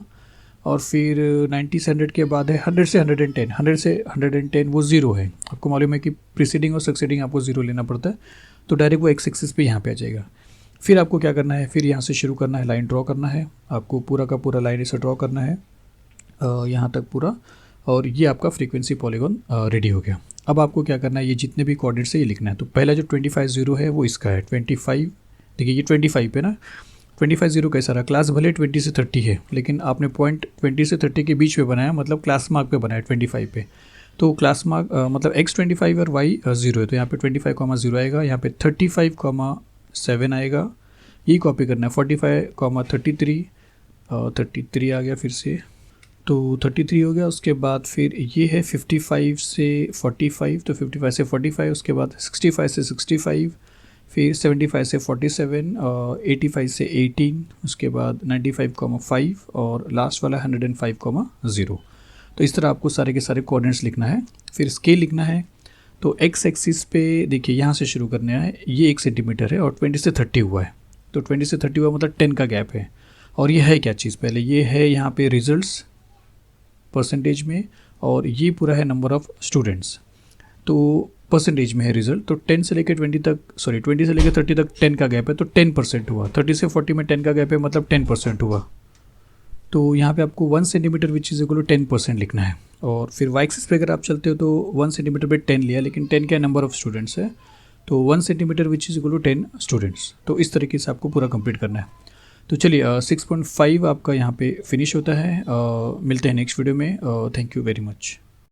और फिर 90 से 100 के बाद है 100 से 110, 100 से 110 वो 0 है। आपको मालूम है कि प्रीसीडिंग और सक्सीडिंग आपको 0 लेना पड़ता है, तो डायरेक्ट वो एक्स एक्सिस पे यहाँ पे आ जाएगा। फिर आपको क्या करना है, फिर यहाँ से शुरू करना है, लाइन ड्रॉ करना है, आपको पूरा का पूरा लाइन इसे ड्रॉ करना है यहाँ तक पूरा, और ये आपका फ्रीक्वेंसी पॉलीगॉन रेडी हो गया। अब आपको क्या करना है, ये जितने भी कोऑर्डिनेट्स है ये लिखना है। तो पहला जो 25 0 है वो इसका है 25, देखिए ये 25 पे ना, 25 0 कैसा रहा, क्लास भले 20 से 30 है लेकिन आपने पॉइंट 20 से 30 के बीच में बनाया, मतलब क्लास मार्क पे बनाया 25 पे, तो क्लास मार्क मतलब x 25 और y 0 है, तो यहाँ पे 25,0 आएगा, यहाँ पे 35,7 आएगा, ये कॉपी करना है। 45,33 33 आ गया फिर से, तो 33 हो गया। उसके बाद फिर ये है 55 से 45, तो 55 से 45, उसके बाद 65 से 65, फिर 75 से 47, 85 से 18, उसके बाद 95,5 और लास्ट वाला 105,0। तो इस तरह आपको सारे के सारे कोऑर्डिनेट्स लिखना है। फिर स्केल लिखना है, तो एक्स एक्सिस पे देखिए यहाँ से शुरू करना है, ये 1 सेंटीमीटर है और 20 से 30 हुआ है, तो 20 से 30 हुआ मतलब 10 का गैप है। और ये है क्या चीज़, पहले ये है यहाँ पे रिजल्ट्स परसेंटेज में, और ये पूरा है नंबर ऑफ़ स्टूडेंट्स, तो परसेंटेज में है रिजल्ट। तो 10 से लेकर 20 तक, 20 से लेकर 30 तक 10 का गैप है, तो 10% हुआ। 30 से 40 में 10 का गैप है, मतलब 10% हुआ। तो यहाँ पे आपको 1 centimeter which is equal to 10% लिखना है। और फिर वाई एक्सिस पे अगर आप चलते हो तो 1 सेंटीमीटर पे 10 लिया, लेकिन 10 क्या नंबर ऑफ़ स्टूडेंट्स है, तो 1 centimeter which is equal to 10 students. तो इस तरीके से आपको पूरा कंप्लीट करना है। तो चलिए 6.5 आपका यहाँ पे फिनिश होता है। मिलते हैं नेक्स्ट वीडियो में। Thank you very much.